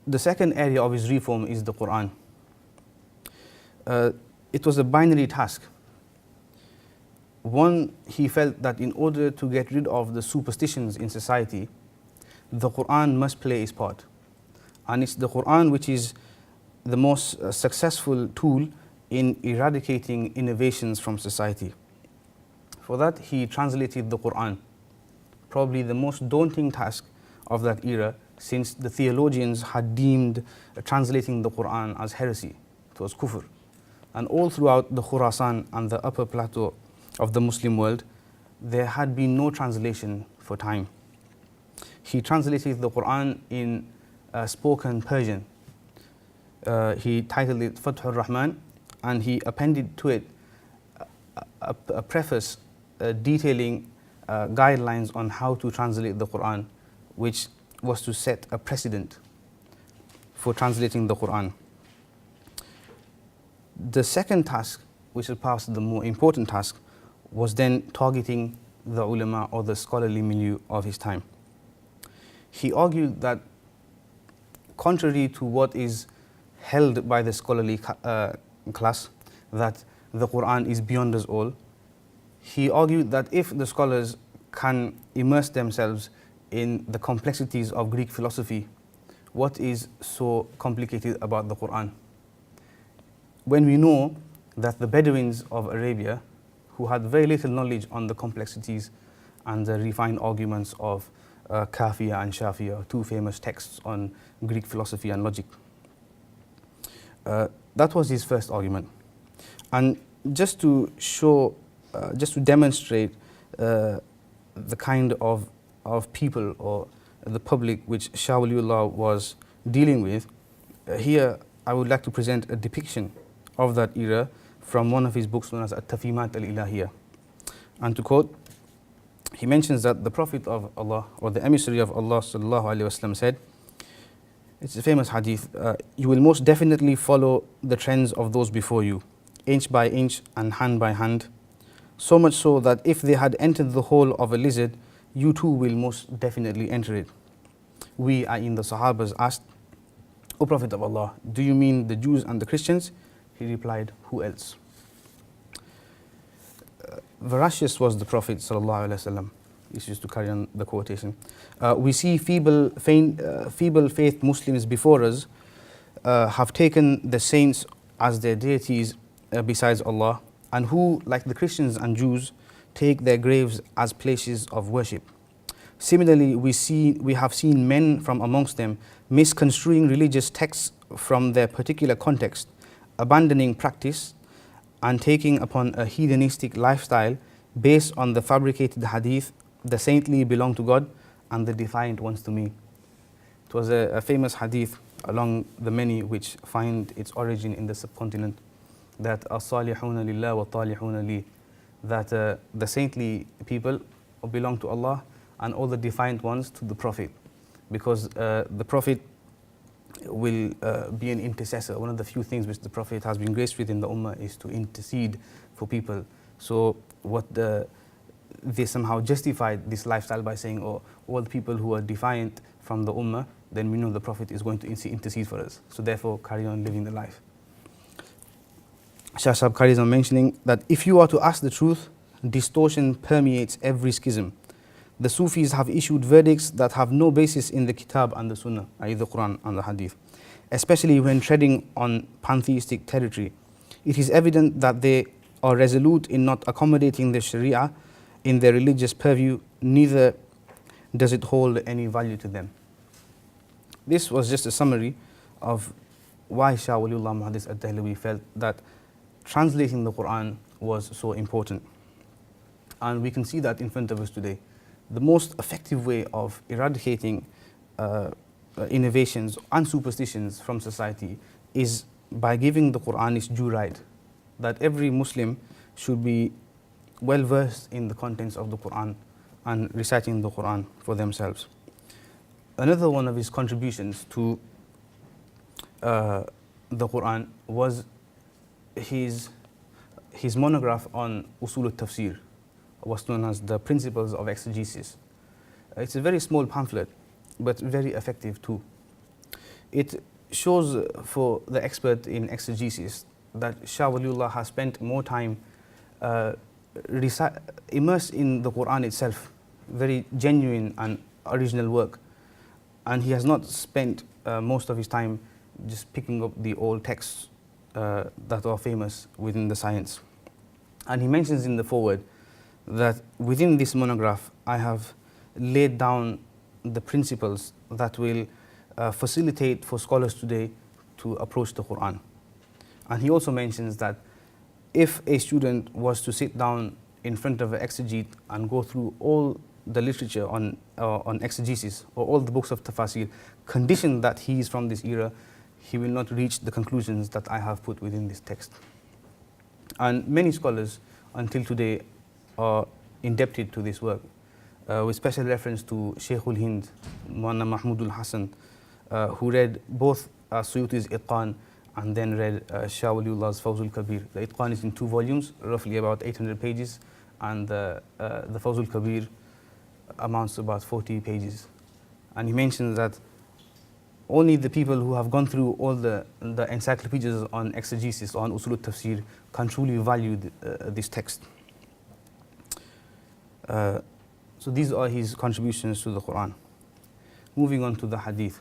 The second area of his reform is the Quran. It was a binary task. One, he felt that in order to get rid of the superstitions in society, the Quran must play its part. And it's the Quran which is the most successful tool in eradicating innovations from society. For that, he translated the Quran, probably the most daunting task of that era, since the theologians had deemed translating the Quran as heresy. It was kufr. And all throughout the Khurasan and the upper plateau of the Muslim world, there had been no translation for time. He translated the Quran in spoken Persian. He titled it Fath al-Rahman, and he appended to it a preface detailing guidelines on how to translate the Quran, which was to set a precedent for translating the Quran. The second task, which is perhaps the more important task, was then targeting the ulama, or the scholarly milieu of his time. He argued that, contrary to what is held by the scholarly class, that the Quran is beyond us all, he argued that if the scholars can immerse themselves in the complexities of Greek philosophy, what is so complicated about the Quran? When we know that the Bedouins of Arabia, who had very little knowledge on the complexities and the refined arguments of Kafiya and Shafiya, two famous texts on Greek philosophy and logic. That was his first argument. And just to show, just to demonstrate the kind of people or the public which Shah Wali was dealing with, here I would like to present a depiction of that era from one of his books known as At-Tafimat al-Ilahiyya. And to quote, he mentions that the Prophet of Allah, or the emissary of Allah sallallahu alaihi wasallam, said, it's a famous hadith, you will most definitely follow the trends of those before you, inch by inch and hand by hand, so much so that if they had entered the hole of a lizard, you too will most definitely enter it. We, i.e. the Sahabas, asked, O Prophet of Allah, do you mean the Jews and the Christians? He replied, who else? Veracious was the Prophet sallallahu alaihi wasallam. This is to carry on the quotation. We see feeble faith Muslims before us have taken the saints as their deities besides Allah, and who, like the Christians and Jews, take their graves as places of worship. Similarly, we have seen men from amongst them misconstruing religious texts from their particular context, abandoning practice and taking upon a hedonistic lifestyle based on the fabricated hadith, the saintly belong to God and the defiant ones to me. It was a famous hadith along the many which find its origin in the subcontinent, that as-salihuna lillah wa talihuna li, that the saintly people belong to Allah and all the defiant ones to the Prophet, because the Prophet will be an intercessor. One of the few things which the Prophet has been graced with in the Ummah is to intercede for people. So they somehow justified this lifestyle by saying, oh, all the people who are defiant from the Ummah, then we know the Prophet is going to intercede for us. So therefore, carry on living the life. Shah Sahib carries on mentioning that if you are to ask the truth, distortion permeates every schism. The Sufis have issued verdicts that have no basis in the Kitab and the Sunnah, i.e. the Quran and the Hadith, especially when treading on pantheistic territory. It is evident that they are resolute in not accommodating the Sharia in their religious purview, neither does it hold any value to them. This was just a summary of why Shah Waliullah Muhaddis ad-Dihlawi felt that translating the Quran was so important. And we can see that in front of us today. The most effective way of eradicating innovations and superstitions from society is by giving the Quran its due right, that every Muslim should be well versed in the contents of the Quran and reciting the Quran for themselves. Another one of his contributions to the Quran was his monograph on Usul al-Tafsir, what's known as the Principles of Exegesis. It's a very small pamphlet, but very effective too. it shows for the expert in exegesis that Shah Waliullah has spent more time immersed in the Quran itself, very genuine and original work, and he has not spent most of his time just picking up the old texts that are famous within the science. And he mentions in the foreword that within this monograph I have laid down the principles that will facilitate for scholars today to approach the Quran. And he also mentions that if a student was to sit down in front of an exegete and go through all the literature on exegesis or all the books of tafsir, conditioned that he is from this era, he will not reach the conclusions that I have put within this text. And many scholars until today are indebted to this work, with special reference to Shaykhul Hind, Maulana Mahmudul Hasan, who read both Suyuti's Itqan and then read Shah Waliullah's Fawzul Kabir. The Itqan is in 2 volumes, roughly about 800 pages, and the Fawzul Kabir amounts to about 40 pages. And he mentions that only the people who have gone through all the encyclopedias on exegesis, on usul al-tafsir, can truly value this text. So these are his contributions to the Quran. Moving on to the hadith.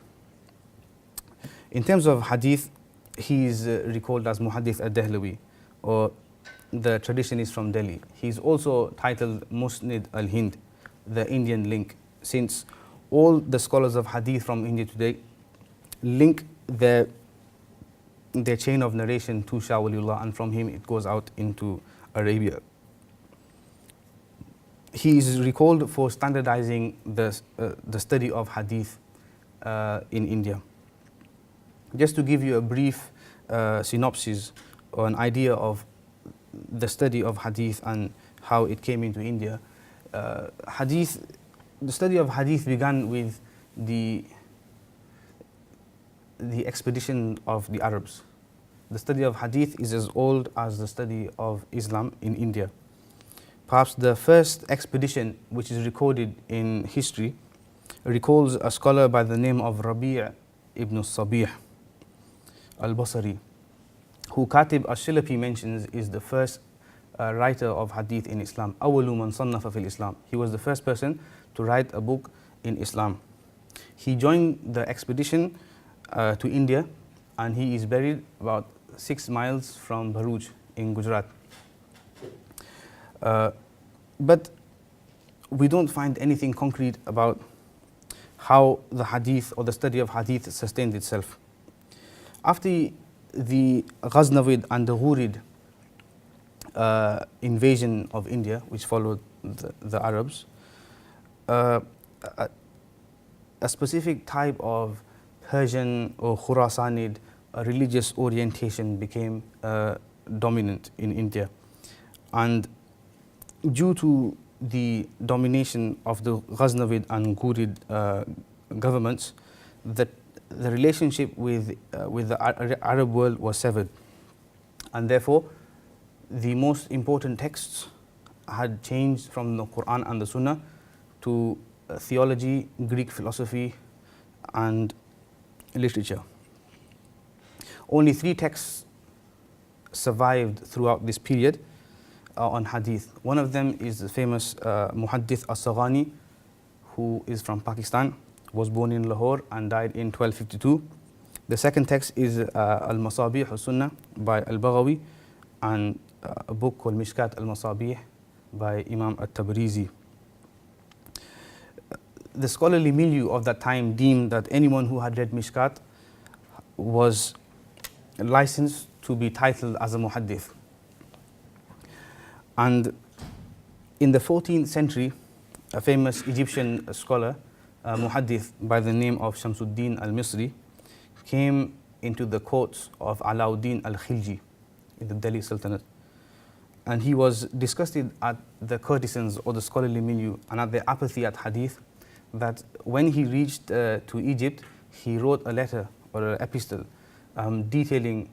In terms of hadith, he is recalled as Muhaddith ad-Dihlawi, or the tradition is from Delhi. He is also titled Musnid al-Hind, the Indian link, since all the scholars of hadith from India today link their chain of narration to Shah Waliullah, and from him it goes out into Arabia. He is recalled for standardizing the study of hadith in India. Just to give you a brief synopsis or an idea of the study of hadith and how it came into India, the study of hadith began with the expedition of the Arabs. The study of hadith is as old as the study of Islam in India. Perhaps the first expedition which is recorded in history recalls a scholar by the name of Rabi' ibn Sabih al-Basri, who Katib al-Shilapi mentions is the first writer of hadith in Islam. أول من صنف في الإسلام. He was the first person to write a book in Islam. He joined the expedition to India, and he is buried about 6 miles from Bharuch in Gujarat. But we don't find anything concrete about how the hadith or the study of hadith sustained itself. After the Ghaznavid and the Ghurid invasion of India, which followed the Arabs, a specific type of Persian or Khurasanid religious orientation became dominant in India. And due to the domination of the Ghaznavid and Ghurid governments, the relationship with the Arab world was severed. And therefore, the most important texts had changed from the Quran and the Sunnah to theology, Greek philosophy, and literature. Only 3 texts survived throughout this period on hadith. One of them is the famous Muhaddith as-Saghani, who is from Pakistan, was born in Lahore and died in 1252. The second text is Al-Masabih al-Sunnah by Al-Baghawi, and a book called Mishkat al-Masabih by Imam at-Tabrizi. The scholarly milieu of that time deemed that anyone who had read Mishkat was licensed to be titled as a muhaddith. And in the 14th century, a famous Egyptian scholar, muhaddith by the name of Shamsuddin al-Misri, came into the courts of Alauddin al-Khilji in the Delhi Sultanate. And he was disgusted at the courtesans or the scholarly milieu and at their apathy at hadith, that when he reached to Egypt, he wrote a letter or an epistle detailing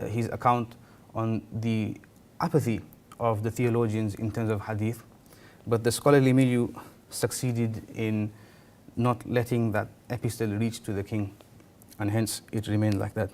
his account on the apathy of the theologians in terms of hadith. But the scholarly milieu succeeded in not letting that epistle reach to the king. and hence it remained like that.